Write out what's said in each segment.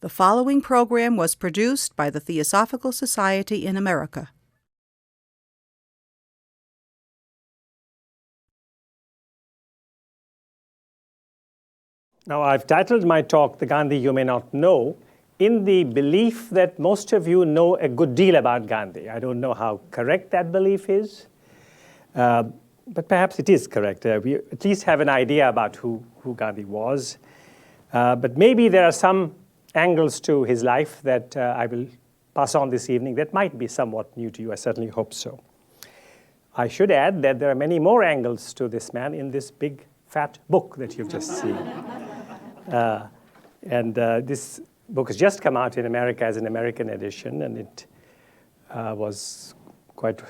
The following program was produced by the Theosophical Society in America. Now, I've titled my talk, The Gandhi You May Not Know, in the belief that most of you know a good deal about Gandhi. I don't know how correct that belief is, but perhaps it is correct. We at least have an idea about who Gandhi was. But maybe there are some angles to his life that I will pass on this evening that might be somewhat new to you. I certainly hope so. I should add that there are many more angles to this man in this big, fat book that you've just seen. This book has just come out in America as an American edition, and it was quite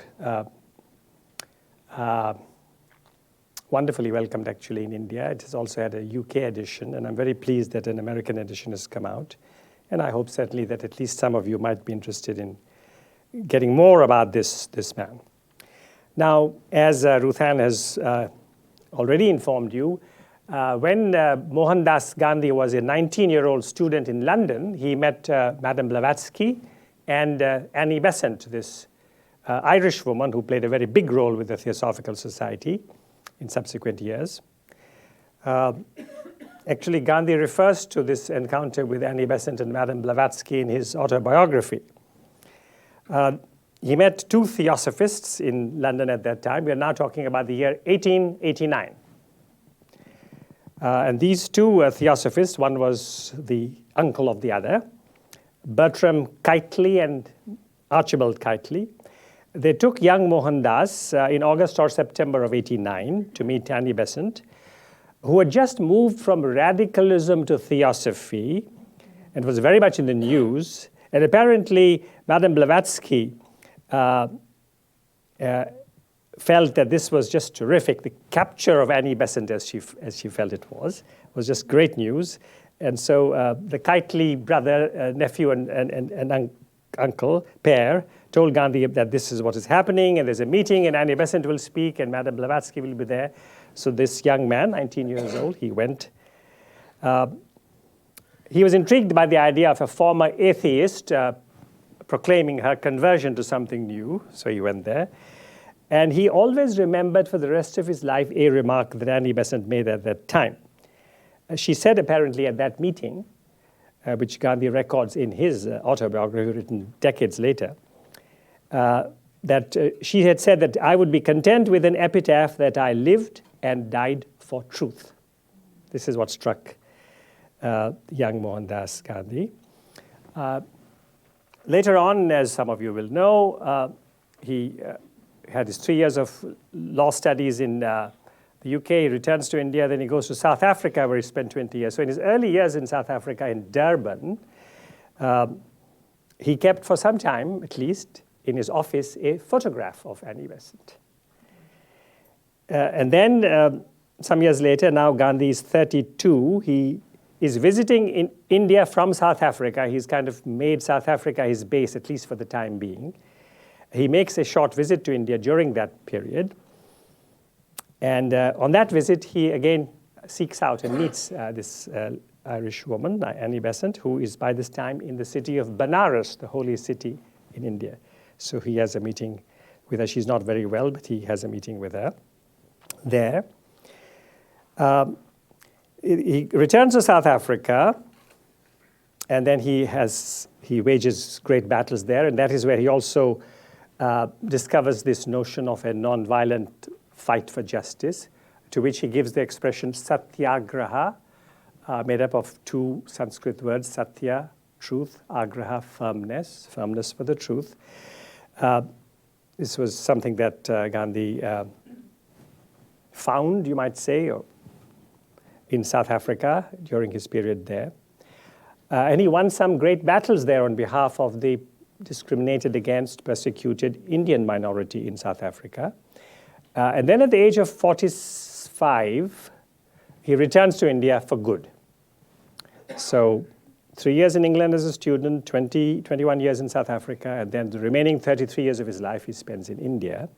wonderfully welcomed actually in India. It has also had a UK edition, and I'm very pleased that an American edition has come out. And I hope certainly that at least some of you might be interested in getting more about this man. Now, as Ruth Ann has already informed you, when Mohandas Gandhi was a 19-year-old student in London, he met Madame Blavatsky and Annie Bessen, this Irish woman who played a very big role with the Theosophical Society in subsequent years. Actually, Gandhi refers to this encounter with Annie Besant and Madame Blavatsky in his autobiography. He met two theosophists in London at that time. We are now talking about the year 1889. And these two theosophists, one was the uncle of the other, Bertram Keightley and Archibald Keightley. They took young Mohandas in August or September of 1889 to meet Annie Besant, who had just moved from radicalism to theosophy and was very much in the news. And apparently, Madame Blavatsky felt that this was just terrific. The capture of Annie Besant, as she felt it was just great news. And so the Keightley brother, nephew, and uncle pair told Gandhi that this is what is happening, and there's a meeting, and Annie Besant will speak, and Madame Blavatsky will be there. So this young man, 19 years old, he went. He was intrigued by the idea of a former atheist proclaiming her conversion to something new, so he went there. And he always remembered for the rest of his life a remark that Annie Besant made at that time. She said apparently at that meeting, which Gandhi records in his autobiography written decades later, that she had said that I would be content with an epitaph that I lived and died for truth. This is what struck young Mohandas Gandhi. Later on, as some of you will know, he had his 3 years of law studies in the UK. He returns to India, then he goes to South Africa, where he spent 20 years. So in his early years in South Africa, in Durban, he kept for some time, at least, in his office, a photograph of Annie Besant. And then some years later, now Gandhi is 32, he is visiting in India from South Africa. He's kind of made South Africa his base, at least for the time being. He makes a short visit to India during that period. And on that visit, he again seeks out and meets this Irish woman, Annie Besant, who is by this time in the city of Benares, the holy city in India. So he has a meeting with her. She's not very well, but he has a meeting with her there. He returns to South Africa, and then he wages great battles there, and that is where he also discovers this notion of a nonviolent fight for justice, to which he gives the expression satyagraha, made up of two Sanskrit words, satya, truth, agraha, firmness for the truth. This was something that Gandhi found, you might say, in South Africa during his period there. And he won some great battles there on behalf of the discriminated against, persecuted Indian minority in South Africa. And then at the age of 45, he returns to India for good. So 3 years in England as a student, 21 years in South Africa, and then the remaining 33 years of his life he spends in India.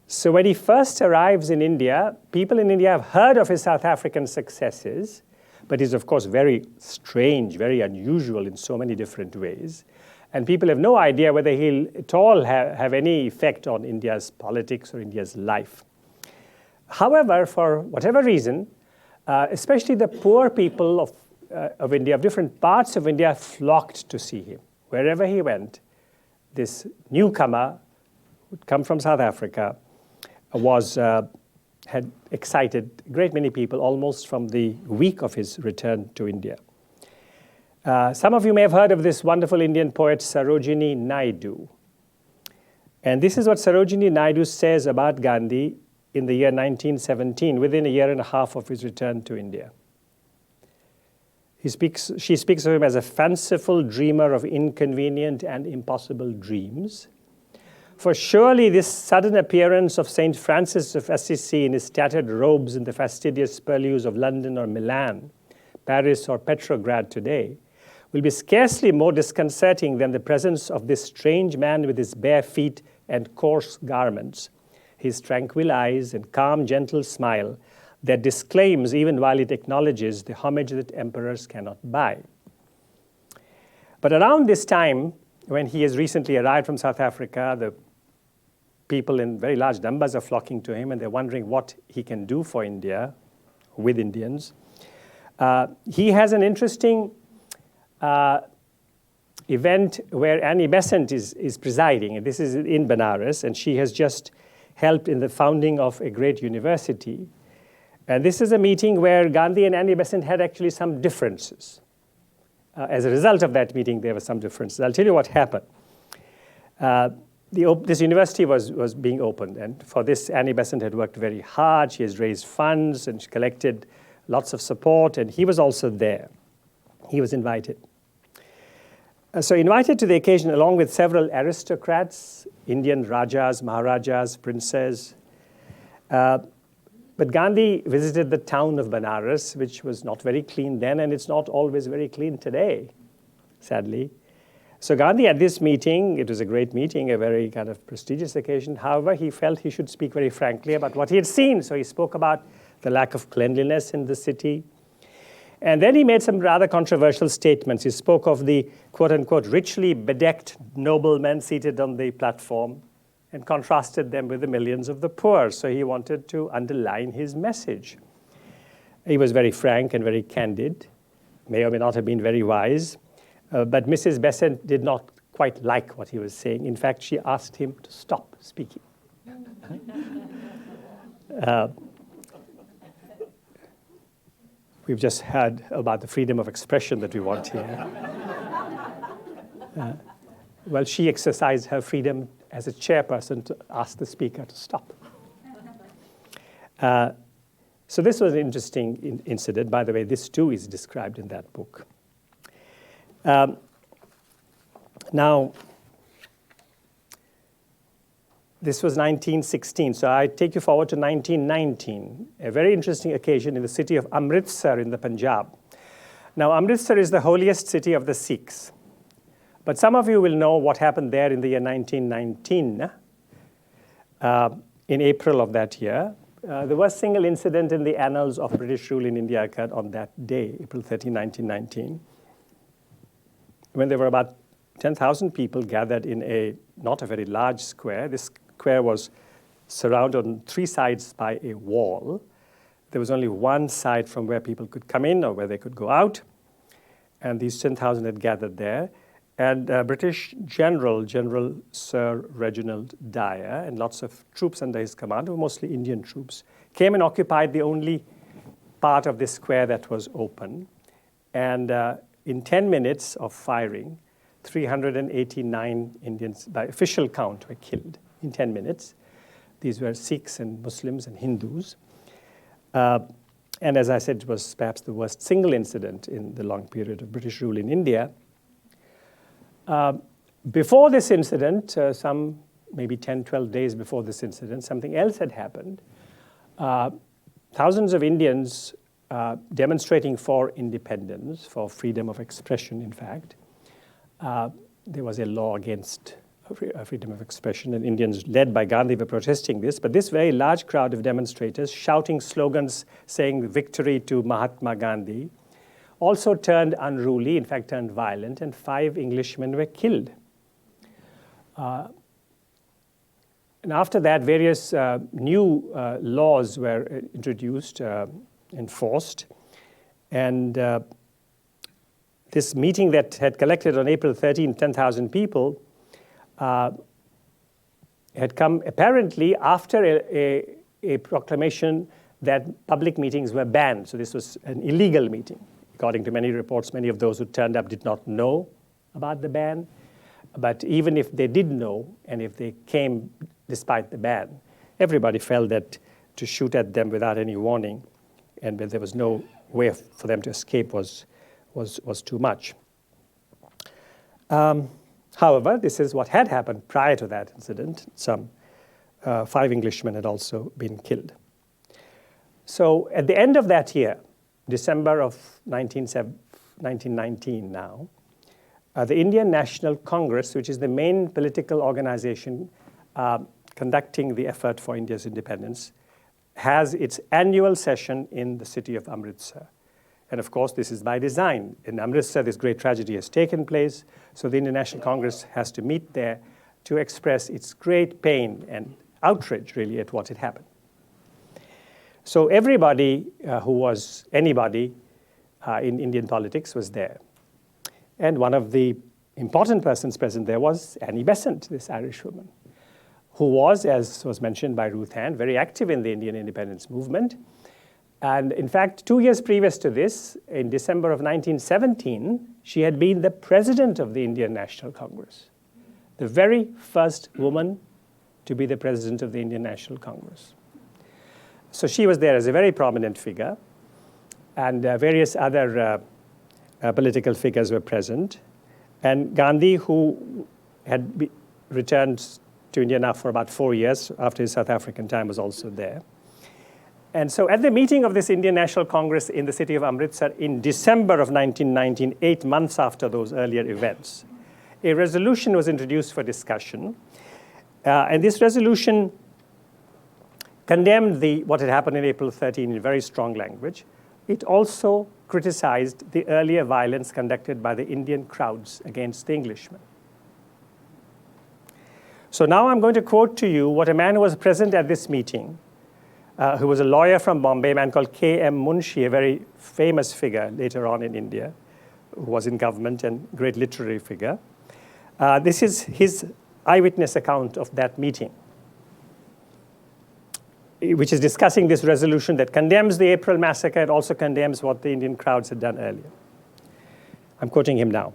So when he first arrives in India, people in India have heard of his South African successes, but is, of course, very strange, very unusual in so many different ways. And people have no idea whether he'll at all have any effect on India's politics or India's life. However, for whatever reason, especially the poor people of India, of different parts of India, flocked to see him. Wherever he went, this newcomer, who'd come from South Africa, had excited a great many people almost from the week of his return to India. Some of you may have heard of this wonderful Indian poet Sarojini Naidu. And this is what Sarojini Naidu says about Gandhi in the year 1917, within a year and a half of his return to India. She speaks of him as a fanciful dreamer of inconvenient and impossible dreams. For surely this sudden appearance of St. Francis of Assisi in his tattered robes in the fastidious purlieus of London or Milan, Paris or Petrograd today, will be scarcely more disconcerting than the presence of this strange man with his bare feet and coarse garments, his tranquil eyes and calm, gentle smile that disclaims even while it acknowledges the homage that emperors cannot buy. But around this time, when he has recently arrived from South Africa, the people in very large numbers are flocking to him and they're wondering what he can do for India with Indians. He has an interesting event where Annie Besant is presiding, and this is in Benares, and she has just helped in the founding of a great university. And this is a meeting where Gandhi and Annie Besant had actually some differences. As a result of that meeting, there were some differences. I'll tell you what happened. This university was being opened, and for this, Annie Besant had worked very hard. She has raised funds, and she collected lots of support, and he was also there. He was invited. So invited to the occasion along with several aristocrats, Indian Rajas, Maharajas, princes. But Gandhi visited the town of Benares, which was not very clean then, and it's not always very clean today, sadly. So Gandhi at this meeting, it was a great meeting, a very kind of prestigious occasion. However, he felt he should speak very frankly about what he had seen. So he spoke about the lack of cleanliness in the city. And then he made some rather controversial statements. He spoke of the quote-unquote richly bedecked noblemen seated on the platform and contrasted them with the millions of the poor. So he wanted to underline his message. He was very frank and very candid, may or may not have been very wise. But Mrs. Bessen did not quite like what he was saying. In fact, she asked him to stop speaking. We've just heard about the freedom of expression that we want here. Well, she exercised her freedom as a chairperson to ask the speaker to stop. So this was an interesting incident. By the way, this too is described in that book. Now, this was 1916, so I take you forward to 1919, a very interesting occasion in the city of Amritsar in the Punjab. Now, Amritsar is the holiest city of the Sikhs, but some of you will know what happened there in the year 1919. In April of that year, the worst single incident in the annals of British rule in India occurred on that day, April 13, 1919, when there were about 10,000 people gathered in not a very large square. This square was surrounded on three sides by a wall. There was only one side from where people could come in or where they could go out. And these 10,000 had gathered there. And British General Sir Reginald Dyer and lots of troops under his command, mostly Indian troops, came and occupied the only part of this square that was open. And in 10 minutes of firing, 389 Indians, by official count, were killed in 10 minutes. These were Sikhs and Muslims and Hindus. And as I said, it was perhaps the worst single incident in the long period of British rule in India. Before this incident, some maybe 10, 12 days before this incident, something else had happened. Thousands of Indians demonstrating for independence, for freedom of expression, in fact. There was a law against freedom of expression, and Indians led by Gandhi were protesting this. But this very large crowd of demonstrators shouting slogans saying victory to Mahatma Gandhi also turned unruly, in fact turned violent, and 5 Englishmen were killed. And after that, various new laws were introduced, enforced, and this meeting that had collected on April 13, 10,000 people, had come apparently after a proclamation that public meetings were banned. So this was an illegal meeting. According to many reports, many of those who turned up did not know about the ban. But even if they did know, and if they came despite the ban, everybody felt that to shoot at them without any warning, and there was no way for them to escape was too much. However, this is what had happened prior to that incident. Some 5 Englishmen had also been killed. So at the end of that year, December of 1919 now, the Indian National Congress, which is the main political organization conducting the effort for India's independence, has its annual session in the city of Amritsar. And of course, this is by design. In Amritsar, this great tragedy has taken place, so the Indian National Congress has to meet there to express its great pain and outrage, really, at what had happened. So everybody who was anybody in Indian politics was there. And one of the important persons present there was Annie Besant, this Irish woman, who was, as was mentioned by Ruth Hand, very active in the Indian independence movement. And in fact, 2 years previous to this, in December of 1917, she had been the president of the Indian National Congress, the very first woman to be the president of the Indian National Congress. So she was there as a very prominent figure, and various other political figures were present. And Gandhi, who had returned to India now for about 4 years after his South African time, was also there. And so at the meeting of this Indian National Congress in the city of Amritsar in December of 1919, 8 months after those earlier events, a resolution was introduced for discussion. And this resolution condemned what had happened in April 13 in very strong language. It also criticized the earlier violence conducted by the Indian crowds against the Englishmen. So now I'm going to quote to you what a man who was present at this meeting, who was a lawyer from Bombay, a man called K.M. Munshi, a very famous figure later on in India, who was in government and great literary figure. This is his eyewitness account of that meeting, which is discussing this resolution that condemns the April massacre. It also condemns what the Indian crowds had done earlier. I'm quoting him now.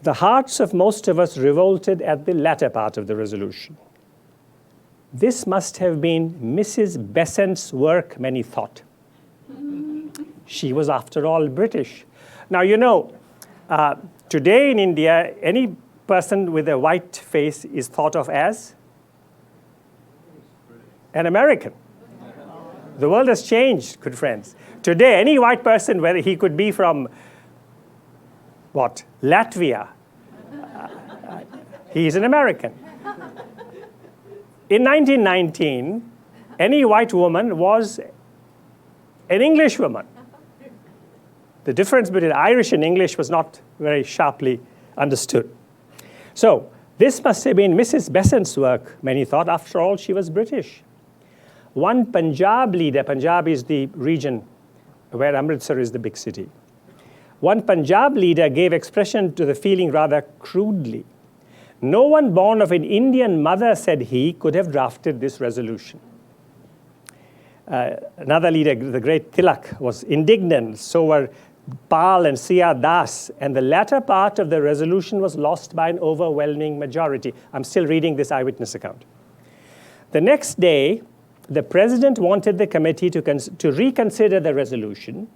The hearts of most of us revolted at the latter part of the resolution. This must have been Mrs. Besant's work, many thought. She was, after all, British. Now, you know, today in India, any person with a white face is thought of as an American. The world has changed, good friends. Today, any white person, whether he could be from, Latvia, he is an American. In 1919, any white woman was an English woman. The difference between Irish and English was not very sharply understood. So this must have been Mrs. Bessant's work, many thought. After all, she was British. One Punjab leader, Punjab is the region where Amritsar is the big city. One Punjab leader gave expression to the feeling rather crudely. No one born of an Indian mother, said he, could have drafted this resolution. Another leader, the great Tilak, was indignant. So were Pal and Siya Das. And the latter part of the resolution was lost by an overwhelming majority. I'm still reading this eyewitness account. The next day, the president wanted the committee to reconsider the resolution,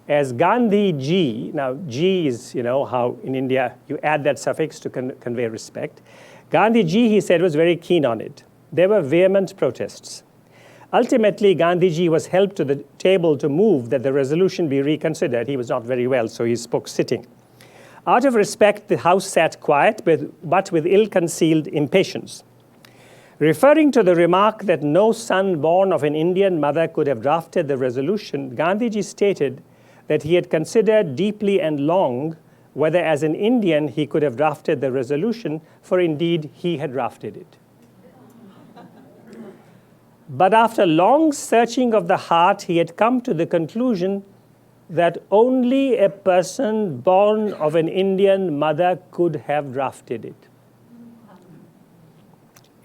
as Gandhi Ji. Now, Ji is, how in India you add that suffix to convey respect. Gandhi Ji, he said, was very keen on it. There were vehement protests. Ultimately, Gandhi Ji was helped to the table to move that the resolution be reconsidered. He was not very well, so he spoke sitting. Out of respect, the House sat quiet, but with ill-concealed impatience. Referring to the remark that no son born of an Indian mother could have drafted the resolution, Gandhiji stated that he had considered deeply and long whether as an Indian he could have drafted the resolution, for indeed he had drafted it. But after long searching of the heart, he had come to the conclusion that only a person born of an Indian mother could have drafted it.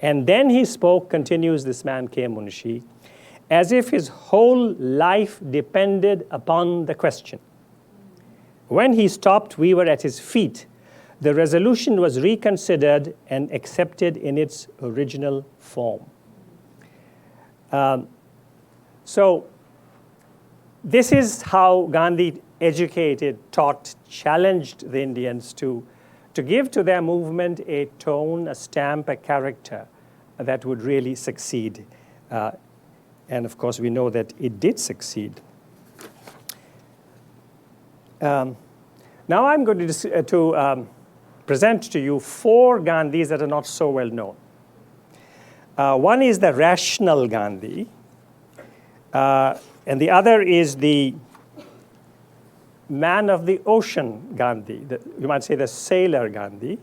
And then he spoke, continues this man K. Munshi, as if his whole life depended upon the question. When he stopped, we were at his feet. The resolution was reconsidered and accepted in its original form. So this is how Gandhi educated, taught, challenged the Indians to give to their movement a tone, a stamp, a character that would really succeed. And of course, we know that it did succeed. Now I'm going to present to you 4 Gandhis that are not so well known. One is the rational Gandhi, and the other is the man of the ocean Gandhi, you might say the sailor Gandhi.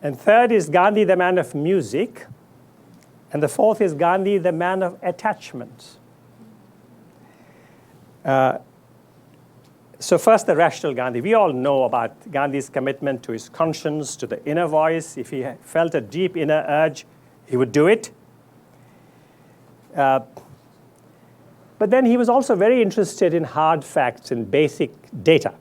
And third is Gandhi, the man of music. And the fourth is Gandhi, the man of attachments. So first, the rational Gandhi. We all know about Gandhi's commitment to his conscience, to the inner voice. If he felt a deep inner urge, he would do it. But then he was also very interested in hard facts and basic data.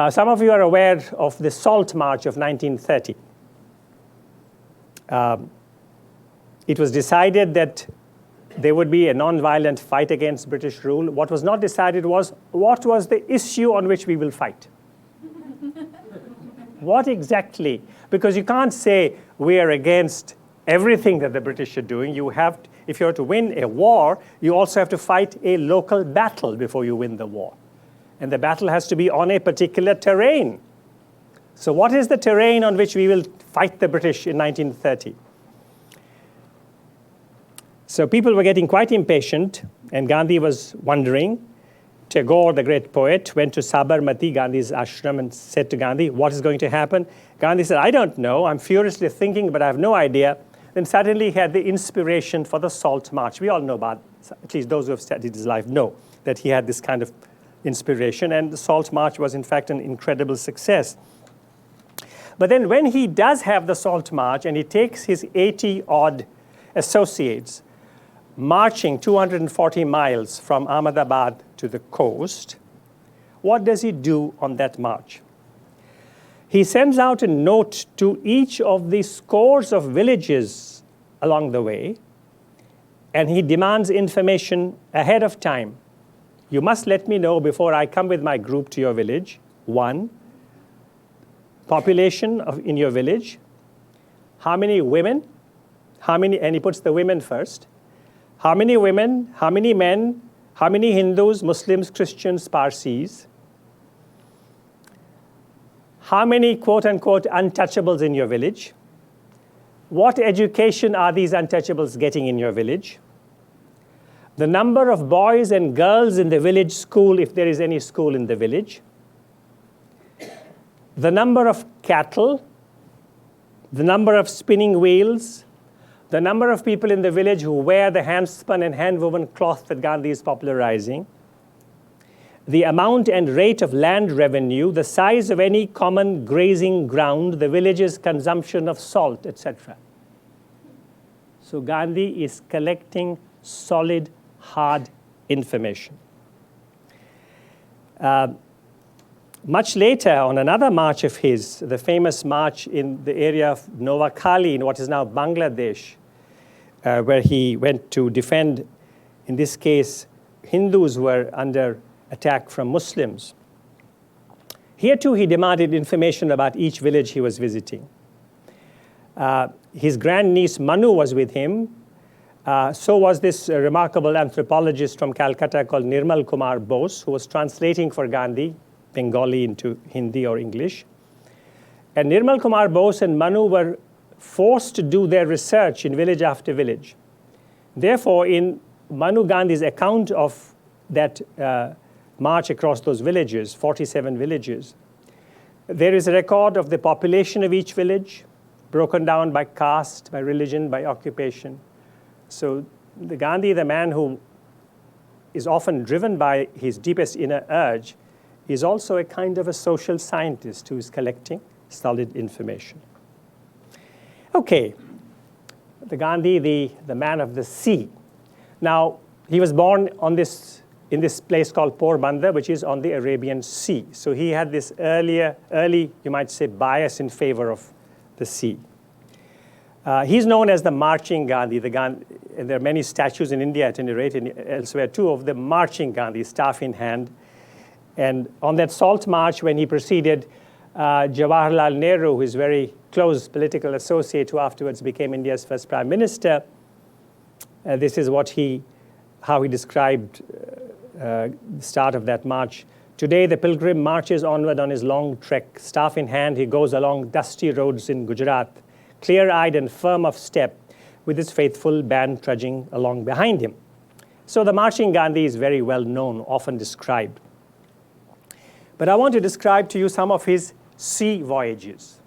Some of you are aware of the Salt March of 1930. It was decided that there would be a non-violent fight against British rule. What was not decided was, what was the issue on which we will fight? What exactly? Because you can't say we are against everything that the British are doing. You have, if you're to win a war, you also have to fight a local battle before you win the war. And the battle has to be on a particular terrain. So what is the terrain on which we will fight the British in 1930? So people were getting quite impatient, and Gandhi was wondering. Tagore, the great poet, went to Sabarmati, Gandhi's ashram, and said to Gandhi, what is going to happen? Gandhi said, I don't know. I'm furiously thinking, but I have no idea. Then suddenly he had the inspiration for the Salt March. We all know about, at least those who have studied his life know that he had this kind of inspiration, and the Salt March was in fact an incredible success. But then when he does have the Salt March and he takes his 80-odd associates marching 240 miles from Ahmedabad to the coast, what does he do on that march? He sends out a note to each of the scores of villages along the way, and he demands information ahead of time. You must let me know before I come with my group to your village. 1, population in your village, how many women, and he puts the women first, how many women, how many men, how many Hindus, Muslims, Christians, Parsis, how many quote-unquote untouchables in your village, what education are these untouchables getting in your village, the number of boys and girls in the village school, if there is any school in the village, the number of cattle, the number of spinning wheels, the number of people in the village who wear the hand-spun and hand-woven cloth that Gandhi is popularizing, the amount and rate of land revenue, the size of any common grazing ground, the village's consumption of salt, etc. So Gandhi is collecting solid, hard information. Much later, on another march of his, the famous march in the area of Noakhali in what is now Bangladesh, where he went to defend, in this case, Hindus were under attack from Muslims. Here too, he demanded information about each village he was visiting. His grandniece Manu was with him. So was this remarkable anthropologist from Calcutta called Nirmal Kumar Bose, who was translating for Gandhi, Bengali into Hindi or English. And Nirmal Kumar Bose and Manu were forced to do their research in village after village. Therefore, in Manu Gandhi's account of that march across those villages, 47 villages, there is a record of the population of each village, broken down by caste, by religion, by occupation. So the Gandhi, the man who is often driven by his deepest inner urge, is also a kind of a social scientist who is collecting solid information. Okay, the Gandhi, the man of the sea. Now, he was born in this place called Porbandar, which is on the Arabian Sea. So he had this early, you might say, bias in favor of the sea. He's known as the marching Gandhi. And there are many statues in India at any rate, and elsewhere too, of the marching Gandhi, staff in hand. And on that salt march, when he preceded Jawaharlal Nehru, his very close political associate, who afterwards became India's first prime minister, this is how he described the start of that march. Today, the pilgrim marches onward on his long trek. Staff in hand, he goes along dusty roads in Gujarat, clear-eyed and firm of step, with his faithful band trudging along behind him. So the marching Gandhi is very well known, often described. But I want to describe to you some of his sea voyages.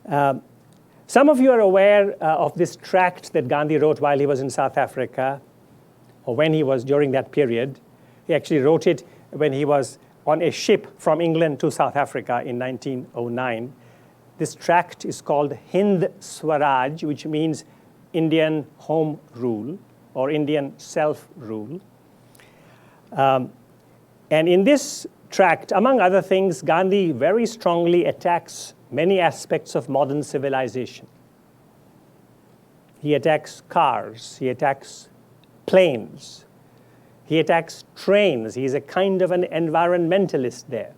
Some of you are aware of this tract that Gandhi wrote while he was in South Africa, or when he was during that period. He actually wrote it when he was on a ship from England to South Africa in 1909. This tract is called Hind Swaraj, which means Indian home rule or Indian self-rule. And in this tract, among other things, Gandhi very strongly attacks many aspects of modern civilization. He attacks cars, he attacks planes, he attacks trains. He's a kind of an environmentalist there.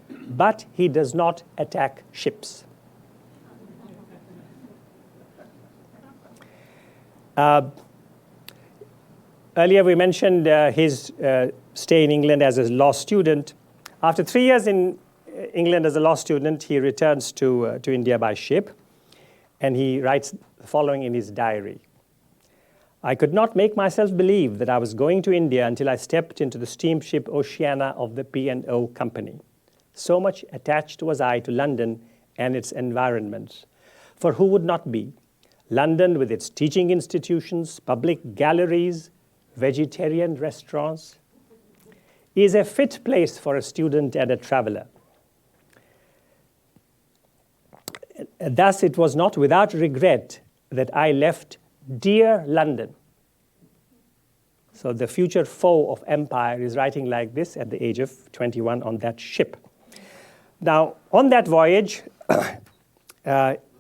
But he does not attack ships. Earlier we mentioned his stay in England as a law student. After 3 years in England as a law student, he returns to India by ship, and he writes the following in his diary. I could not make myself believe that I was going to India until I stepped into the steamship Oceana of the P&O Company. So much attached was I to London and its environments. For who would not be? London, with its teaching institutions, public galleries, vegetarian restaurants, is a fit place for a student and a traveler. Thus, it was not without regret that I left dear London. So the future foe of empire is writing like this at the age of 21 on that ship. Now, on that voyage,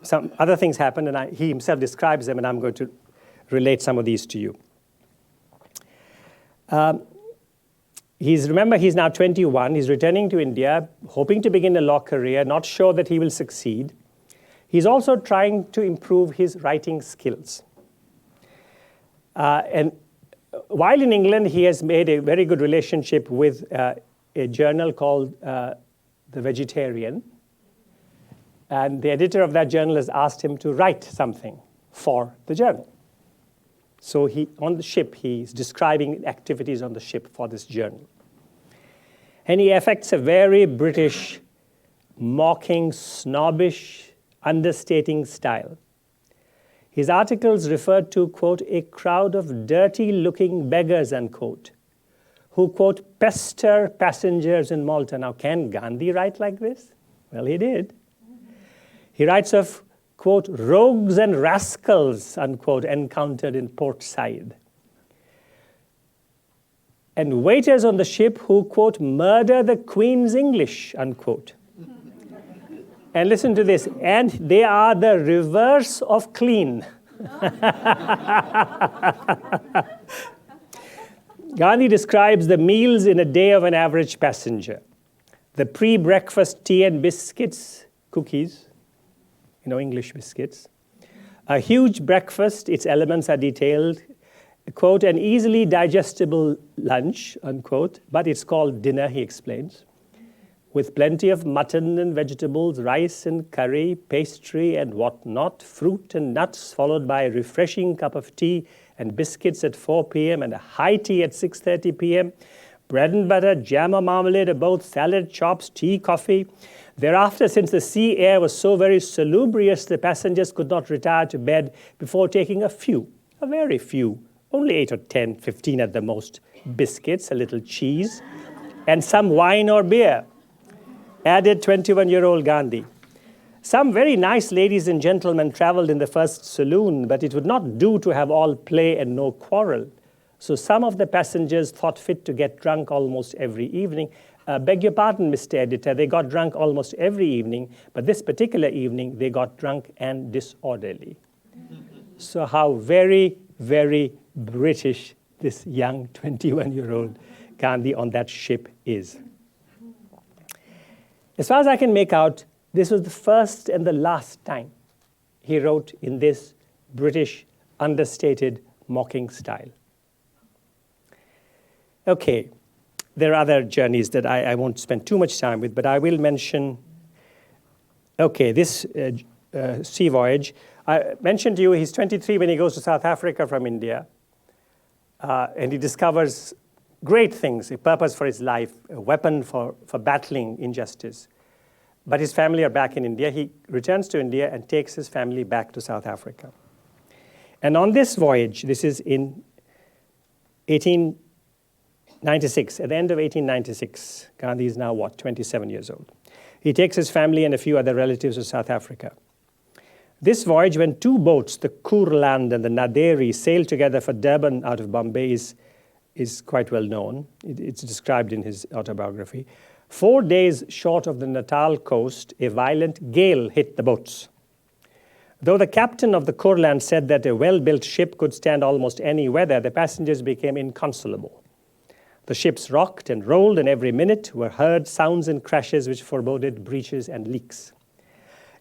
some other things happened, and he himself describes them, and I'm going to relate some of these to you. Remember, he's now 21. He's returning to India, hoping to begin a law career, not sure that he will succeed. He's also trying to improve his writing skills. And while in England, he has made a very good relationship with a journal called The Vegetarian. And the editor of that journal has asked him to write something for the journal. So on the ship, he's describing activities on the ship for this journal. And he affects a very British, mocking, snobbish, understating style. His articles referred to, quote, a crowd of dirty-looking beggars, unquote, who, quote, pester passengers in Malta. Now, can Gandhi write like this? Well, he did. He writes of, quote, rogues and rascals, unquote, encountered in Port Said. And waiters on the ship who, quote, murder the Queen's English, unquote. And listen to this, and they are the reverse of clean. Gandhi describes the meals in a day of an average passenger. The pre-breakfast tea and biscuits, cookies, English biscuits. A huge breakfast, its elements are detailed. Quote, an easily digestible lunch, unquote, but it's called dinner, he explains, with plenty of mutton and vegetables, rice and curry, pastry and whatnot, fruit and nuts, followed by a refreshing cup of tea and biscuits at 4 p.m. and a high tea at 6:30 p.m. Bread and butter, jam or marmalade or both, salad, chops, tea, coffee. Thereafter, since the sea air was so very salubrious, the passengers could not retire to bed before taking a very few, only 8 or 10, 15 at the most, biscuits, a little cheese, and some wine or beer, added 21-year-old Gandhi. Some very nice ladies and gentlemen traveled in the first saloon, but it would not do to have all play and no quarrel. So some of the passengers thought fit to get drunk almost every evening. Beg your pardon, Mr. Editor, they got drunk almost every evening, but this particular evening they got drunk and disorderly. So how very, very British this young 21-year-old Gandhi on that ship is. As far as I can make out, this was the first and the last time he wrote in this British, understated, mocking style. Okay, there are other journeys that I won't spend too much time with, but I will mention, okay, this sea voyage. I mentioned to you he's 23 when he goes to South Africa from India, and he discovers great things, a purpose for his life, a weapon for battling injustice. But his family are back in India. He returns to India and takes his family back to South Africa. And on this voyage, this is in 1896, at the end of 1896, Gandhi is now, 27 years old. He takes his family and a few other relatives to South Africa. This voyage, when two boats, the Kurland and the Naderi, sailed together for Durban out of Bombay, is quite well known. It's described in his autobiography. 4 days short of the Natal coast, a violent gale hit the boats. Though the captain of the Kurland said that a well-built ship could stand almost any weather, the passengers became inconsolable. The ships rocked and rolled, and every minute were heard sounds and crashes which foreboded breaches and leaks.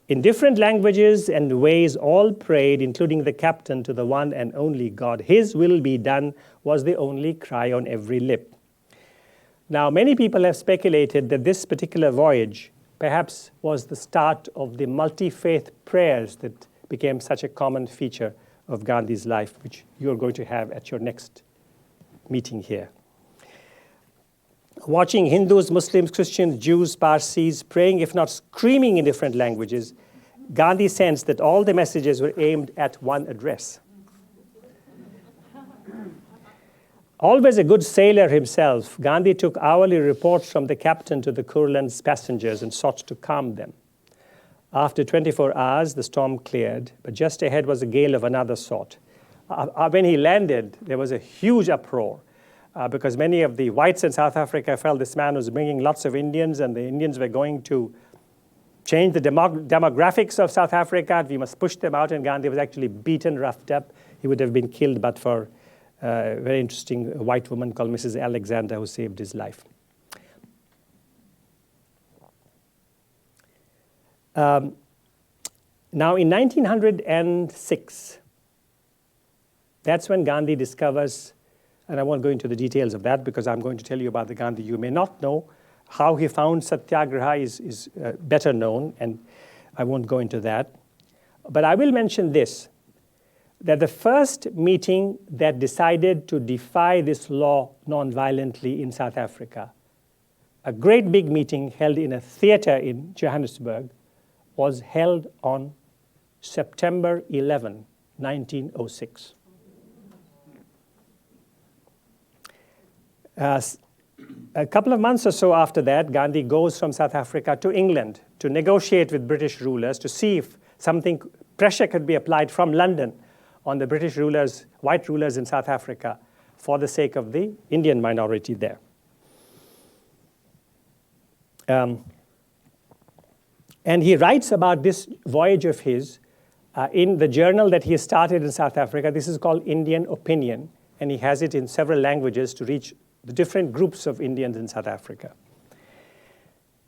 In different languages and ways, all prayed, including the captain, to the one and only God. His will be done was the only cry on every lip. Now, many people have speculated that this particular voyage perhaps was the start of the multi-faith prayers that became such a common feature of Gandhi's life, which you're going to have at your next meeting here. Watching Hindus, Muslims, Christians, Jews, Parsis praying, if not screaming in different languages, Gandhi sensed that all the messages were aimed at one address. Always a good sailor himself, Gandhi took hourly reports from the captain to the Kurland's passengers and sought to calm them. After 24 hours, the storm cleared, but just ahead was a gale of another sort. When he landed, there was a huge uproar. Because many of the whites in South Africa felt this man was bringing lots of Indians, and the Indians were going to change the demographics of South Africa. We must push them out, and Gandhi was actually beaten, roughed up. He would have been killed but for a very interesting white woman called Mrs. Alexander who saved his life. Now, in 1906, that's when Gandhi discovers, and I won't go into the details of that because I'm going to tell you about the Gandhi you may not know. How he found Satyagraha is better known, and I won't go into that. But I will mention this, that the first meeting that decided to defy this law non-violently in South Africa, a great big meeting held in a theater in Johannesburg, was held on September 11, 1906. A couple of months or so after that, Gandhi goes from South Africa to England to negotiate with British rulers to see if pressure could be applied from London on the British rulers, white rulers in South Africa, for the sake of the Indian minority there. And he writes about this voyage of his in the journal that he started in South Africa. This is called Indian Opinion, and he has it in several languages to reach the different groups of Indians in South Africa.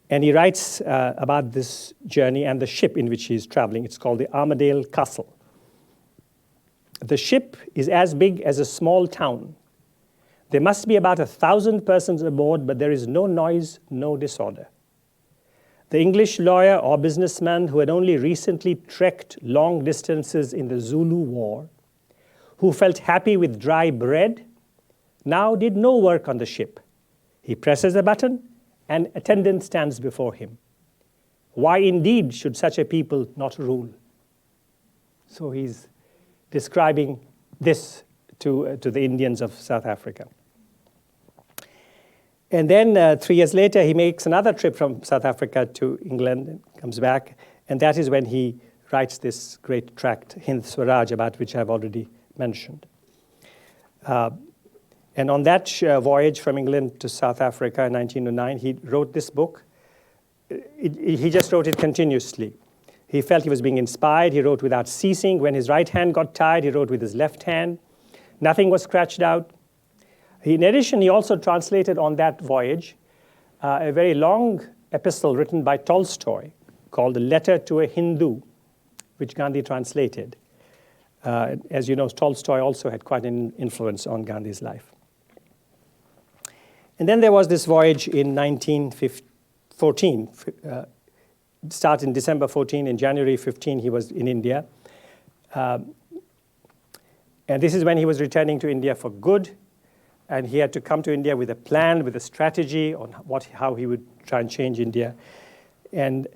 And he writes about this journey and the ship in which he is traveling. It's called the Armadale Castle. The ship is as big as a small town. There must be about 1,000 persons aboard, but there is no noise, no disorder. The English lawyer or businessman who had only recently trekked long distances in the Zulu War, who felt happy with dry bread, now did no work on the ship. He presses a button, and attendant stands before him. Why indeed should such a people not rule? So he's describing this to the Indians of South Africa. And then 3 years later, he makes another trip from South Africa to England and comes back. And that is when he writes this great tract, Hind Swaraj, about which I've already mentioned. And on that voyage from England to South Africa in 1909, he wrote this book. He just wrote it continuously. He felt he was being inspired. He wrote without ceasing. When his right hand got tired, he wrote with his left hand. Nothing was scratched out. In addition, he also translated on that voyage a very long epistle written by Tolstoy called A Letter to a Hindu, which Gandhi translated. As you know, Tolstoy also had quite an influence on Gandhi's life. And then there was this voyage in 1914. Start in December 14. In January 15, he was in India. And this is when he was returning to India for good. And he had to come to India with a plan, with a strategy on how he would try and change India. And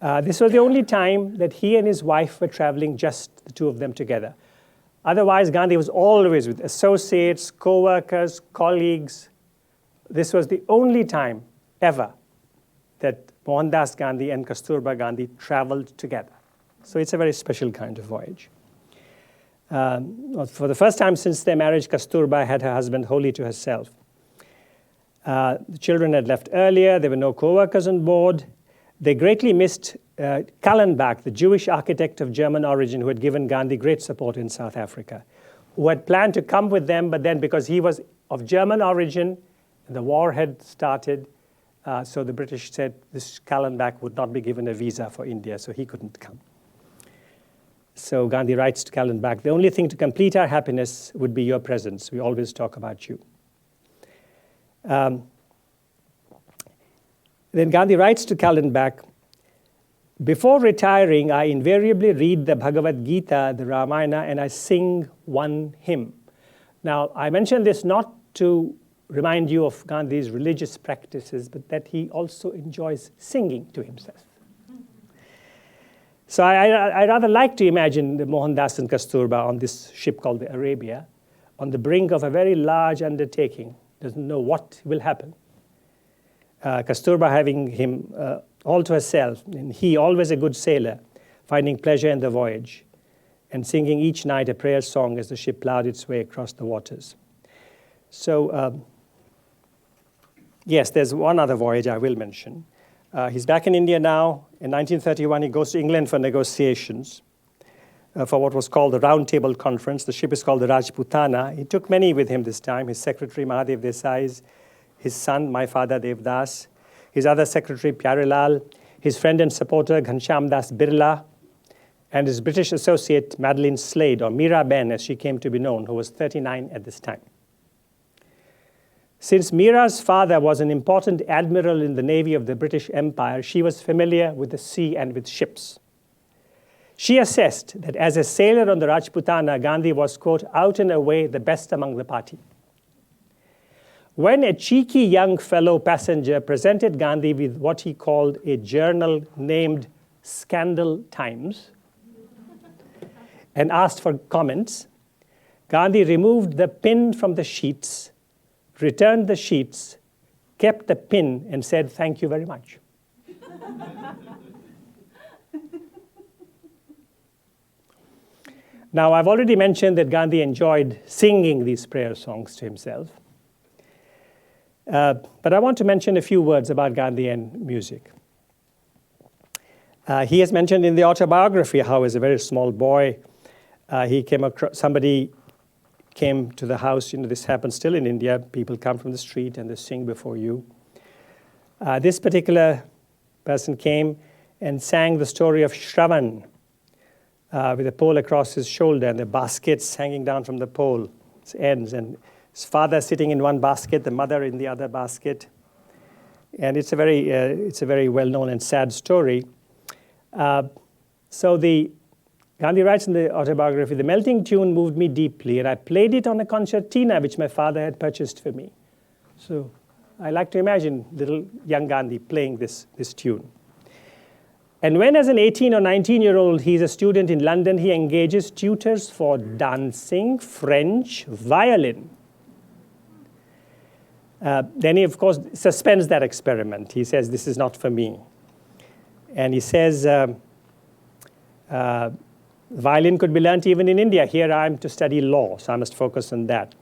this was the only time that he and his wife were traveling, just the two of them together. Otherwise, Gandhi was always with associates, co-workers, colleagues. This was the only time ever that Mohandas Gandhi and Kasturba Gandhi traveled together. So it's a very special kind of voyage. For the first time since their marriage, Kasturba had her husband wholly to herself. The children had left earlier. There were no co-workers on board. They greatly missed Kallenbach, the Jewish architect of German origin who had given Gandhi great support in South Africa, who had planned to come with them, but then because he was of German origin, the war had started, so the British said this Kallenbach would not be given a visa for India, so he couldn't come. So Gandhi writes to Kallenbach, the only thing to complete our happiness would be your presence. We always talk about you. Then Gandhi writes to Kallenbach, before retiring, I invariably read the Bhagavad Gita, the Ramayana, and I sing one hymn. Now, I mention this not to remind you of Gandhi's religious practices, but that he also enjoys singing to himself. So I rather like to imagine the Mohandas and Kasturba on this ship called the Arabia, on the brink of a very large undertaking, doesn't know what will happen. Kasturba having him all to herself, and he, always a good sailor, finding pleasure in the voyage, and singing each night a prayer song as the ship plowed its way across the waters. So, yes, there's one other voyage I will mention. He's back in India now. In 1931, he goes to England for negotiations for what was called the Round Table Conference. The ship is called the Rajputana. He took many with him this time, his secretary, Mahadev Desai, his son, my father, Devdas, his other secretary, Pyarelal, his friend and supporter, Ghanshyam Das Birla, and his British associate, Madeline Slade, or Mira Ben, as she came to be known, who was 39 at this time. Since Mira's father was an important admiral in the navy of the British Empire, she was familiar with the sea and with ships. She assessed that as a sailor on the Rajputana, Gandhi was, quote, out and away the best among the party. When a cheeky young fellow passenger presented Gandhi with what he called a journal named Scandal Times and asked for comments, Gandhi removed the pin from the sheets, returned the sheets, kept the pin, and said, thank you very much. Now, I've already mentioned that Gandhi enjoyed singing these prayer songs to himself. But I want to mention a few words about Gandhi and music. He has mentioned in the autobiography how as a very small boy, he came across, somebody came to the house. This happens still in India. People come from the street and they sing before you. This particular person came and sang the story of Shravan with a pole across his shoulder and the baskets hanging down from the pole, its ends, and his father sitting in one basket, the mother in the other basket. And it's a very well-known and sad story. So the Gandhi writes in the autobiography, "The melting tune moved me deeply, and I played it on a concertina which my father had purchased for me." So I like to imagine little young Gandhi playing this tune. And when, as an 18 or 19-year-old, he's a student in London, he engages tutors for dancing, French, violin. Then he, of course, suspends that experiment. He says, "This is not for me." And he says, violin could be learnt even in India. Here I am to study law, so I must focus on that.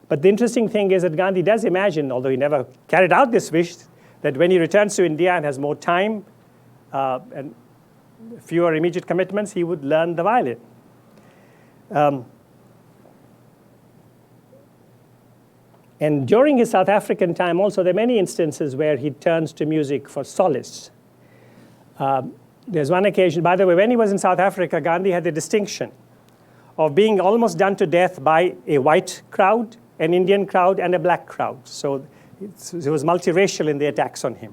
But the interesting thing is that Gandhi does imagine, although he never carried out this wish, that when he returns to India and has more time and fewer immediate commitments, he would learn the violin. And during his South African time also, there are many instances where he turns to music for solace. There's one occasion, by the way, when he was in South Africa, Gandhi had the distinction of being almost done to death by a white crowd, an Indian crowd, and a black crowd. So it was multiracial in the attacks on him.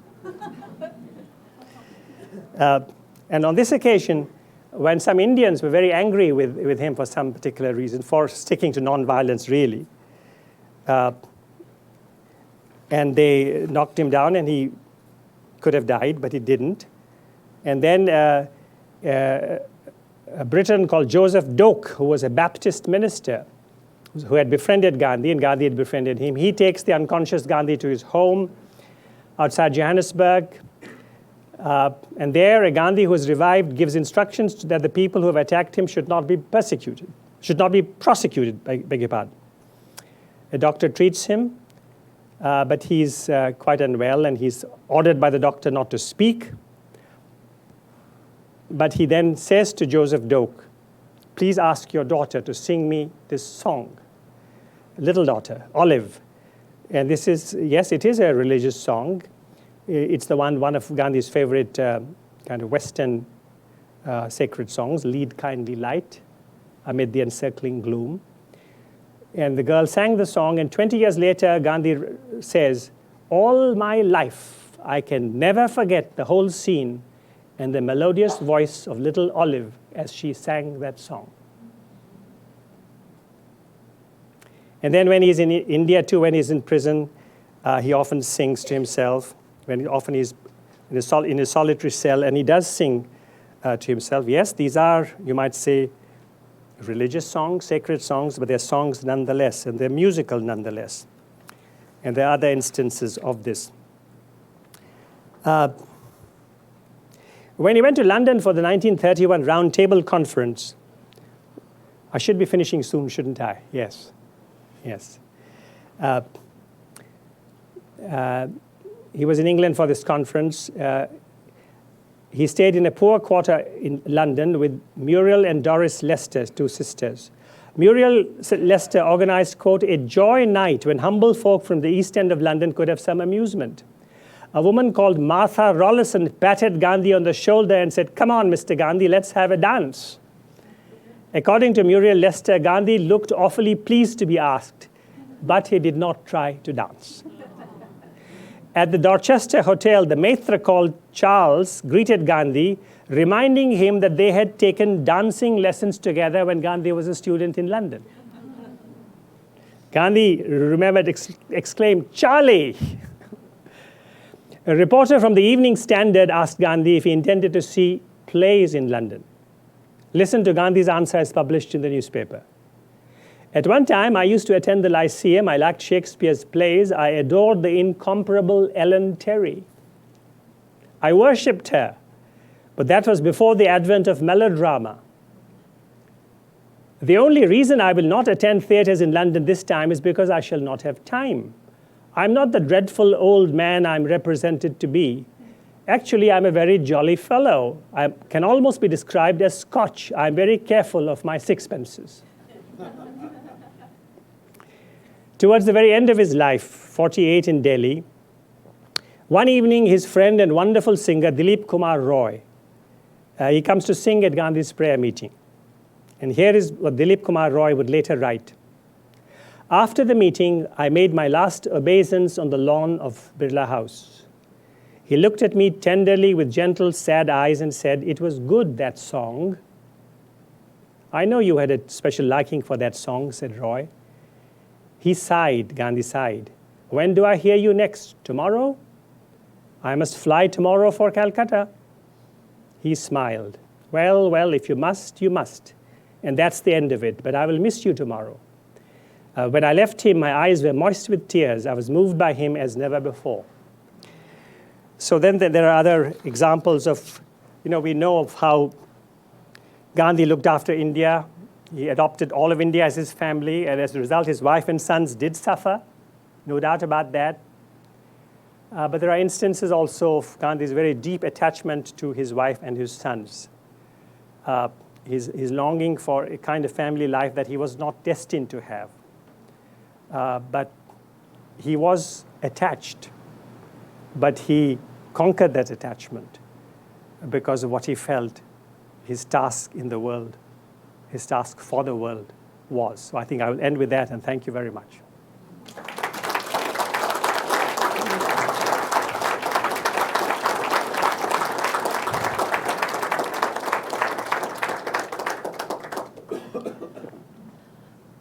And on this occasion, when some Indians were very angry with him for some particular reason, for sticking to nonviolence really, and they knocked him down, and he could have died, but he didn't. And then a Briton called Joseph Doak, who was a Baptist minister, who had befriended Gandhi, and Gandhi had befriended him, he takes the unconscious Gandhi to his home outside Johannesburg. And there, a Gandhi who was revived gives instructions that the people who have attacked him should not be persecuted, should not be prosecuted, beg your pardon. A doctor treats him, but he's quite unwell, and he's ordered by the doctor not to speak. But he then says to Joseph Doak, "Please ask your daughter to sing me this song." Little daughter, Olive. And this is, yes, it is a religious song. It's the one of Gandhi's favorite kind of Western sacred songs, "Lead Kindly Light Amid the Encircling Gloom." And the girl sang the song, and 20 years later, Gandhi says, "All my life, I can never forget the whole scene and the melodious voice of little Olive as she sang that song." And then when he's in India too, when he's in prison, he often sings to himself. Often he's in a solitary cell, and he does sing to himself. Yes, these are, you might say, religious songs, sacred songs, but they're songs nonetheless, and they're musical nonetheless. And there are other instances of this. When he went to London for the 1931 Round Table Conference, I should be finishing soon, shouldn't I? Yes. Yes. He was in England for this conference. He stayed in a poor quarter in London with Muriel and Doris Lester, two sisters. Muriel Lester organized, quote, "a joy night when humble folk from the East End of London could have some amusement. A woman called Martha Rollison patted Gandhi on the shoulder and said, 'Come on, Mr. Gandhi, let's have a dance.' According to Muriel Lester, Gandhi looked awfully pleased to be asked, but he did not try to dance. At the Dorchester Hotel, the maitre called Charles greeted Gandhi, reminding him that they had taken dancing lessons together when Gandhi was a student in London. Gandhi, remembered, exclaimed, 'Charlie!' A reporter from the Evening Standard asked Gandhi if he intended to see plays in London. Listen to Gandhi's answer as published in the newspaper. "At one time, I used to attend the Lyceum. I liked Shakespeare's plays. I adored the incomparable Ellen Terry. I worshipped her, but that was before the advent of melodrama. The only reason I will not attend theatres in London this time is because I shall not have time. I'm not the dreadful old man I'm represented to be. Actually, I'm a very jolly fellow. I can almost be described as Scotch. I'm very careful of my sixpences." Towards the very end of his life, 48 in Delhi, one evening his friend and wonderful singer Dilip Kumar Roy, he comes to sing at Gandhi's prayer meeting. And here is what Dilip Kumar Roy would later write. "After the meeting, I made my last obeisance on the lawn of Birla House. He looked at me tenderly with gentle, sad eyes and said, 'It was good, that song.' I know you had a special liking for that song, said Roy. He sighed, Gandhi sighed. When do I hear you next? Tomorrow? I must fly tomorrow for Calcutta. He smiled. Well, well, if you must, you must. And that's the end of it, but I will miss you tomorrow. When I left him, my eyes were moist with tears. I was moved by him as never before. So then there are other examples of, we know of how Gandhi looked after India. He adopted all of India as his family, and as a result, his wife and sons did suffer, no doubt about that. But there are instances also of Gandhi's very deep attachment to his wife and his sons. His longing for a kind of family life that he was not destined to have. But he was attached, but he conquered that attachment because of what he felt his task in the world, his task for the world was. So I think I will end with that, and thank you very much.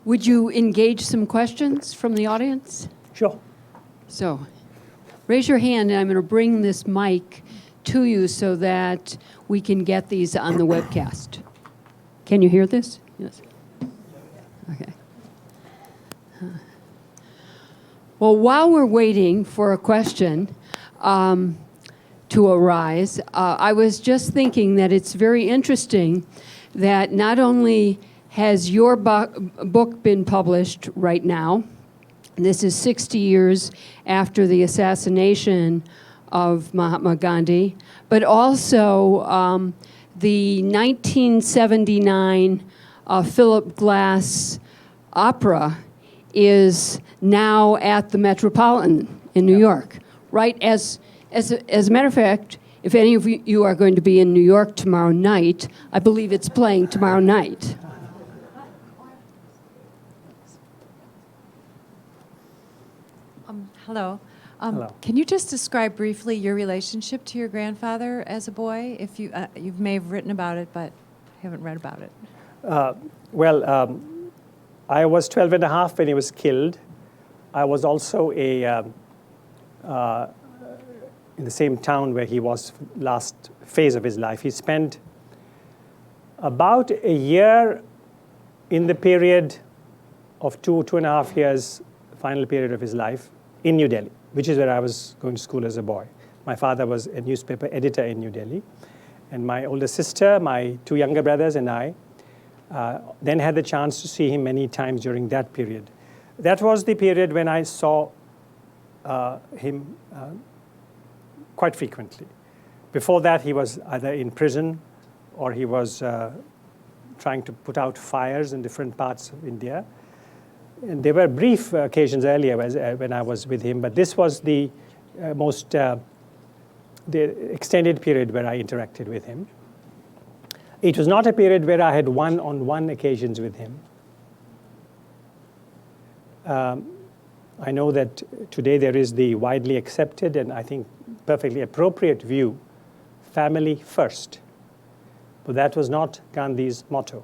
Would you engage some questions from the audience? Sure. So, raise your hand, and I'm going to bring this mic to you so that we can get these on the webcast. Can you hear this? Yes. Okay. Well, while we're waiting for a question to arise, I was just thinking that it's very interesting that not only has your book been published right now? This is 60 years after the assassination of Mahatma Gandhi, but also the 1979 Philip Glass opera is now at the Metropolitan in New York, right? As a matter of fact, if any of you are going to be in New York tomorrow night, I believe it's playing tomorrow night. Hello. Hello. Can you just describe briefly your relationship to your grandfather as a boy? If you may have written about it, but I haven't read about it. I was 12 and a half when he was killed. I was also in the same town where he was last phase of his life. He spent about a year in the period of 2.5 years, final period of his life, in New Delhi, which is where I was going to school as a boy. My father was a newspaper editor in New Delhi. And my older sister, my 2 younger brothers, and I then had the chance to see him many times during that period. That was the period when I saw him quite frequently. Before that, he was either in prison or he was trying to put out fires in different parts of India. And there were brief occasions earlier when I was with him, but this was the the extended period where I interacted with him. It was not a period where I had one-on-one occasions with him. I know that today there is the widely accepted and I think perfectly appropriate view, family first. But that was not Gandhi's motto.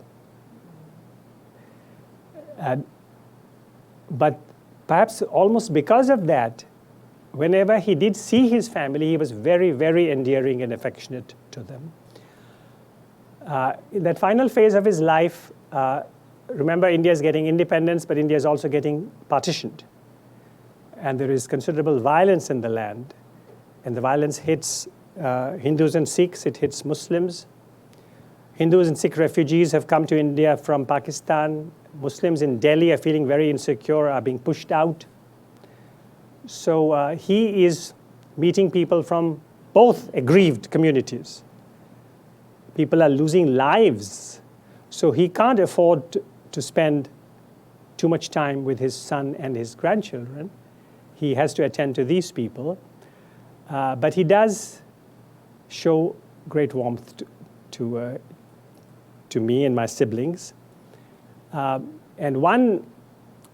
But perhaps almost because of that, whenever he did see his family, he was very, very endearing and affectionate to them. In that final phase of his life, remember India is getting independence, but India is also getting partitioned. And there is considerable violence in the land. And the violence hits Hindus and Sikhs, it hits Muslims. Hindus and Sikh refugees have come to India from Pakistan. Muslims in Delhi are feeling very insecure, are being pushed out. So he is meeting people from both aggrieved communities. People are losing lives. So he can't afford to spend too much time with his son and his grandchildren. He has to attend to these people. But he does show great warmth to me and my siblings. And one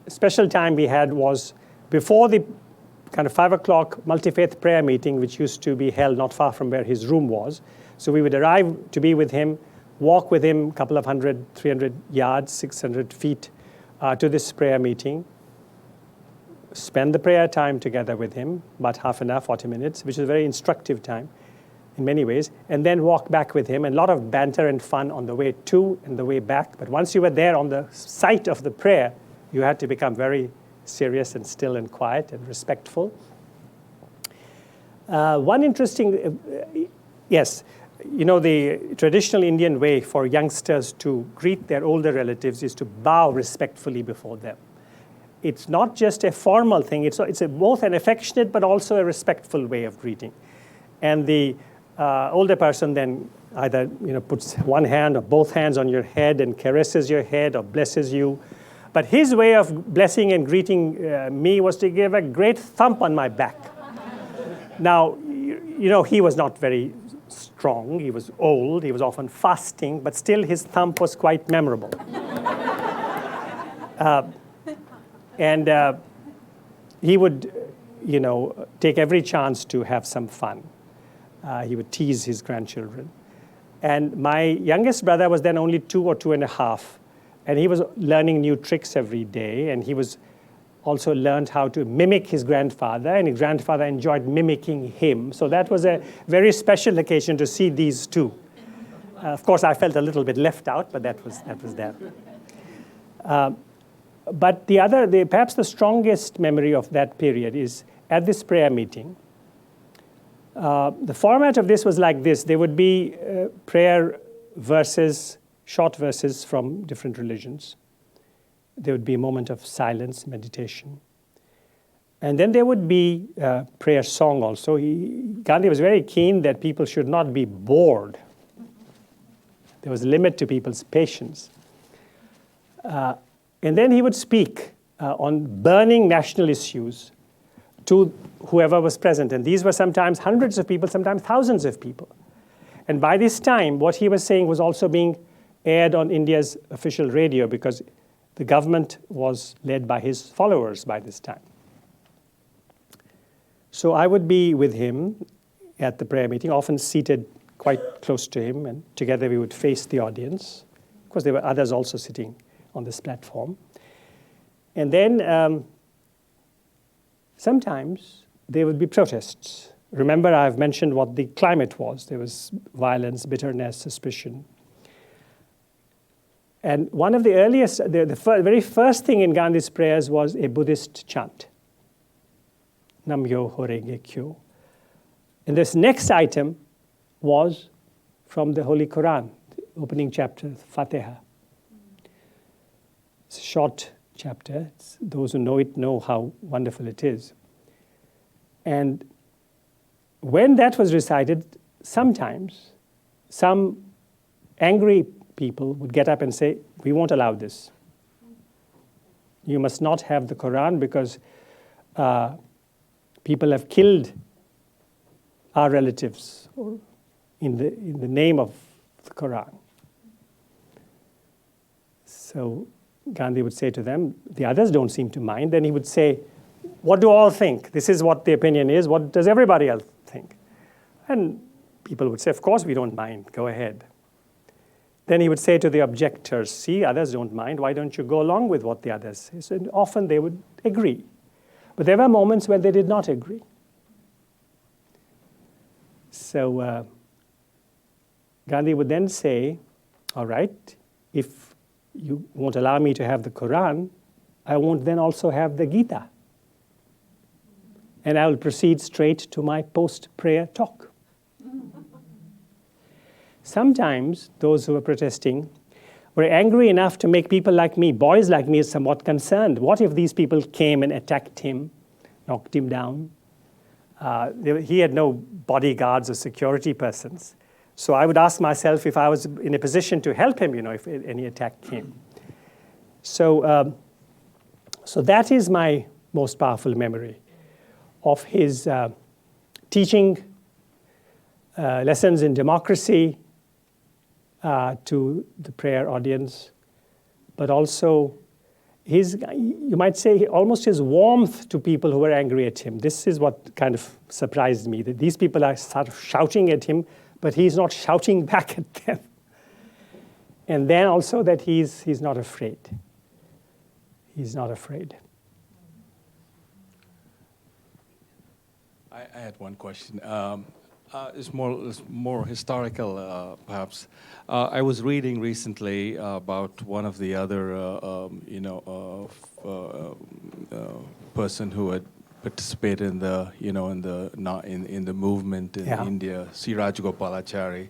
special time we had was before the kind of 5 o'clock multi-faith prayer meeting, which used to be held not far from where his room was. So we would arrive to be with him, walk with him a couple of 300 yards, 600 feet to this prayer meeting, spend the prayer time together with him, about half an hour, 40 minutes, which is a very instructive time in many ways, and then walk back with him, and a lot of banter and fun on the way to and the way back. But once you were there on the site of the prayer, you had to become very serious and still and quiet and respectful. One interesting, yes, you know, the traditional Indian way for youngsters to greet their older relatives is to bow respectfully before them. It's not just a formal thing, it's both an affectionate but also a respectful way of greeting. And the older person then either puts one hand or both hands on your head and caresses your head or blesses you. But his way of blessing and greeting me was to give a great thump on my back. Now, he was not very strong, he was old, he was often fasting, but still his thump was quite memorable. And he would, take every chance to have some fun. He would tease his grandchildren. And my youngest brother was then only 2 or 2.5, and he was learning new tricks every day, and he was also learned how to mimic his grandfather, and his grandfather enjoyed mimicking him. So that was a very special occasion to see these two. Of course, I felt a little bit left out, but that was that. But perhaps the strongest memory of that period is at this prayer meeting. The format of this was like this. There would be prayer verses, short verses from different religions. There would be a moment of silence, meditation. And then there would be a prayer song also. Gandhi was very keen that people should not be bored. There was a limit to people's patience. And then he would speak on burning national issues to whoever was present. And these were sometimes hundreds of people, sometimes thousands of people. And by this time, what he was saying was also being aired on India's official radio, because the government was led by his followers by this time. So I would be with him at the prayer meeting, often seated quite close to him, and together we would face the audience. Of course, there were others also sitting on this platform. And then sometimes there would be protests. Remember, I've mentioned what the climate was. There was violence, bitterness, suspicion. And one of the earliest, the very first thing in Gandhi's prayers was a Buddhist chant. Nam Myo Horenge Kyo. And this next item was from the Holy Quran, the opening chapter, Fatiha. It's a short chapter. Those who know it know how wonderful it is. And when that was recited, sometimes some angry people would get up and say, we won't allow this. You must not have the Quran because people have killed our relatives in the name of the Quran. So Gandhi would say to them, the others don't seem to mind. Then he would say, what do all think? This is what the opinion is. What does everybody else think? And people would say, of course we don't mind. Go ahead. Then he would say to the objectors, see, others don't mind. Why don't you go along with what the others say? So often they would agree. But there were moments when they did not agree. So Gandhi would then say, all right, if you won't allow me to have the Quran, I won't then also have the Gita. And I will proceed straight to my post-prayer talk. Sometimes those who were protesting were angry enough to make people like me, boys like me, somewhat concerned. What if these people came and attacked him, knocked him down? He had no bodyguards or security persons. So I would ask myself if I was in a position to help him, if any attack came. So that is my most powerful memory of his teaching lessons in democracy to the prayer audience, but also you might say, almost his warmth to people who were angry at him. This is what kind of surprised me, that these people are sort of shouting at him, but he's not shouting back at them. And then also that he's not afraid. He's not afraid. I had one question. It's more historical, perhaps. I was reading recently about one of the other, person who had participated in the, in the movement in India, Siraj Gopalachari.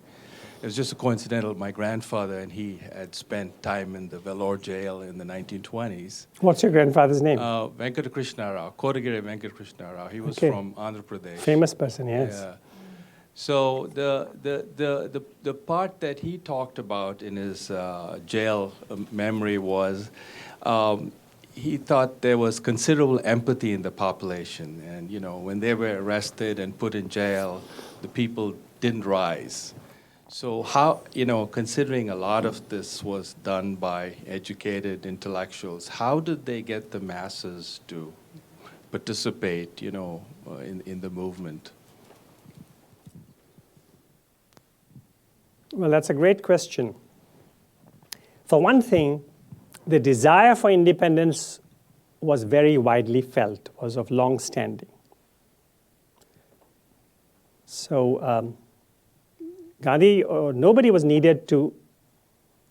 It was just coincidental. My grandfather and he had spent time in the Vellore jail in the 1920s. What's your grandfather's name? Venkatakrishna Rao, Kodagiri Venkatakrishna Rao. He was from Andhra Pradesh. Famous person, yes. Yeah. So the part that he talked about in his jail memory was he thought there was considerable empathy in the population, and when they were arrested and put in jail, the people didn't rise. So how, considering a lot of this was done by educated intellectuals, how did they get the masses to participate, in the movement? Well, that's a great question. For one thing, the desire for independence was very widely felt, was of long standing. So Gandhi, nobody was needed to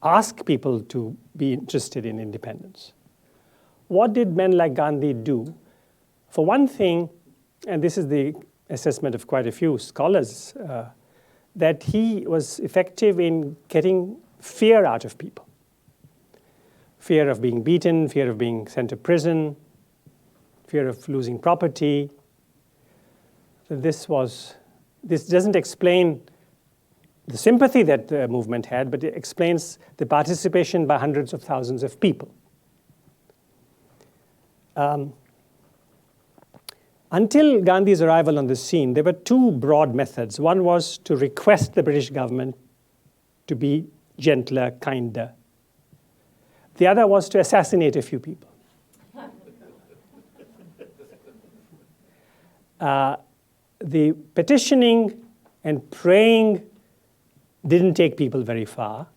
ask people to be interested in independence. What did men like Gandhi do? For one thing, and this is the assessment of quite a few scholars, that he was effective in getting fear out of people. Fear of being beaten, fear of being sent to prison, fear of losing property. So this doesn't explain the sympathy that the movement had, but it explains the participation by hundreds of thousands of people. Until Gandhi's arrival on the scene, there were two broad methods. One was to request the British government to be gentler, kinder. The other was to assassinate a few people. The petitioning and praying didn't take people very far.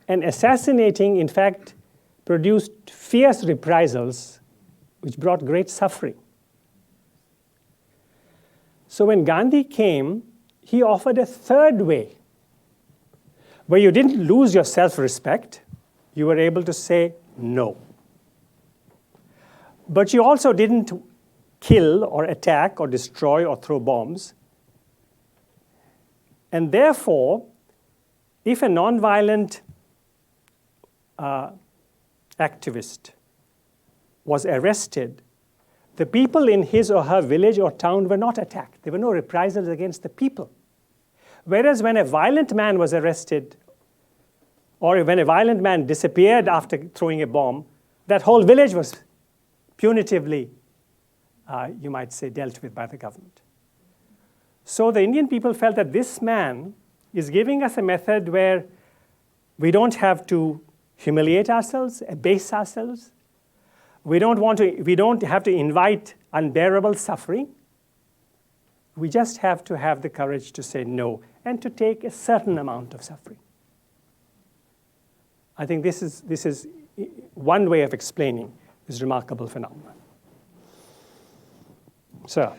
And assassinating, in fact, produced fierce reprisals which brought great suffering. So when Gandhi came, he offered a third way, where you didn't lose your self-respect, you were able to say no. But you also didn't kill or attack or destroy or throw bombs. And therefore, if a nonviolent activist was arrested, the people in his or her village or town were not attacked. There were no reprisals against the people. Whereas when a violent man was arrested, or when a violent man disappeared after throwing a bomb, that whole village was punitively, you might say, dealt with by the government. So the Indian people felt that this man is giving us a method where we don't have to humiliate ourselves, abase ourselves. We don't have to invite unbearable suffering. We just have to have the courage to say no and to take a certain amount of suffering. I think this is one way of explaining this remarkable phenomenon. Sir.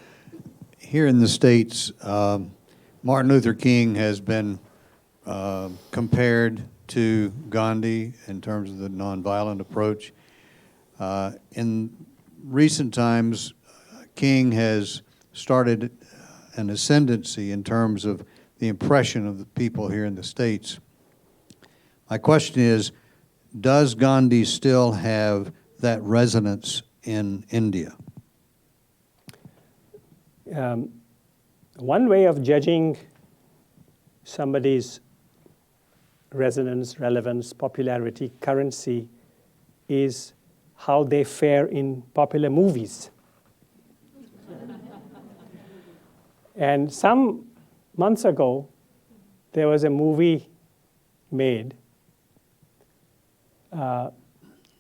Here in the States, Martin Luther King has been compared to Gandhi in terms of the nonviolent approach. In recent times, King has started an ascendancy in terms of the impression of the people here in the States. My question is, does Gandhi still have that resonance in India? One way of judging somebody's resonance, relevance, popularity, currency is how they fare in popular movies. And some months ago, there was a movie made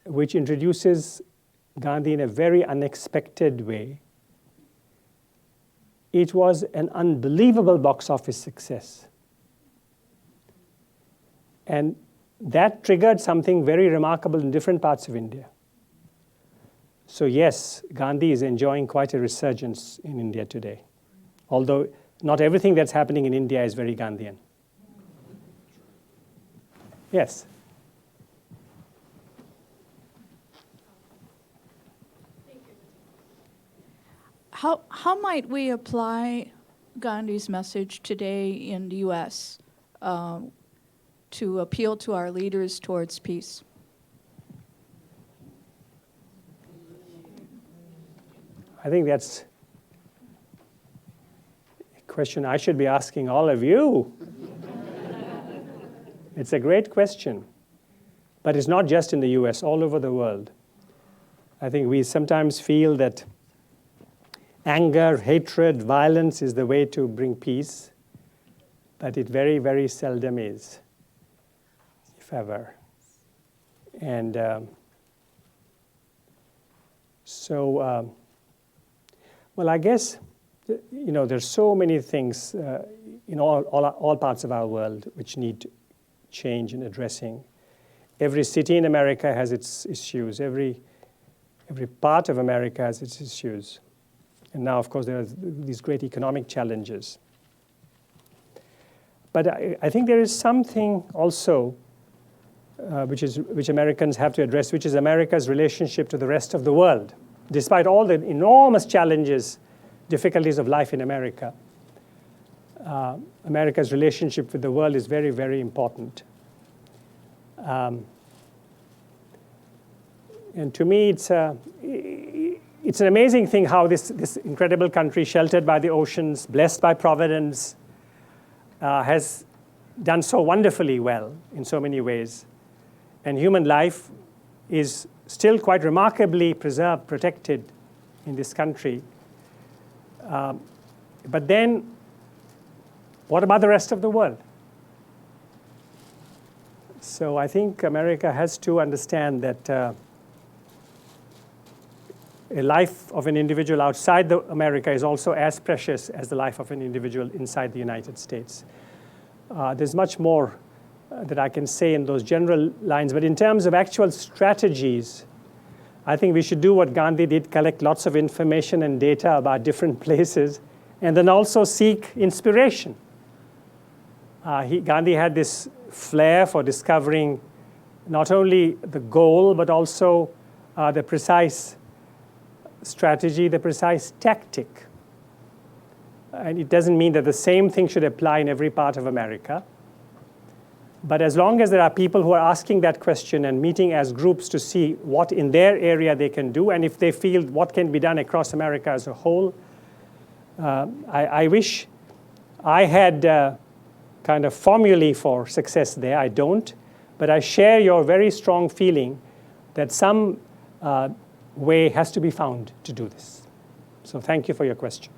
which introduces Gandhi in a very unexpected way. It was an unbelievable box office success. And that triggered something very remarkable in different parts of India. So yes, Gandhi is enjoying quite a resurgence in India today, although not everything that's happening in India is very Gandhian. Yes? How might we apply Gandhi's message today in the U.S. To appeal to our leaders towards peace? I think that's a question I should be asking all of you. It's a great question. But it's not just in the US, all over the world. I think we sometimes feel that anger, hatred, violence is the way to bring peace, but it very, very seldom is, if ever. And well, I guess, there's so many things in all parts of our world which need change and addressing. Every city in America has its issues. Every part of America has its issues. And now, of course, there are these great economic challenges. But I think there is something also which Americans have to address, which is America's relationship to the rest of the world. Despite all the enormous challenges, difficulties of life in America, America's relationship with the world is very, very important. And to me, it's an amazing thing how this incredible country, sheltered by the oceans, blessed by Providence, has done so wonderfully well in so many ways. And human life is still quite remarkably preserved, protected in this country. But then, what about the rest of the world? So I think America has to understand that a life of an individual outside America is also as precious as the life of an individual inside the United States. There's much more that I can say in those general lines, but in terms of actual strategies, I think we should do what Gandhi did, collect lots of information and data about different places, and then also seek inspiration. Gandhi had this flair for discovering not only the goal, but also the precise strategy, the precise tactic. And it doesn't mean that the same thing should apply in every part of America. But as long as there are people who are asking that question and meeting as groups to see what in their area they can do, and if they feel what can be done across America as a whole, I wish I had kind of formulae for success there. I don't. But I share your very strong feeling that some way has to be found to do this. So thank you for your question.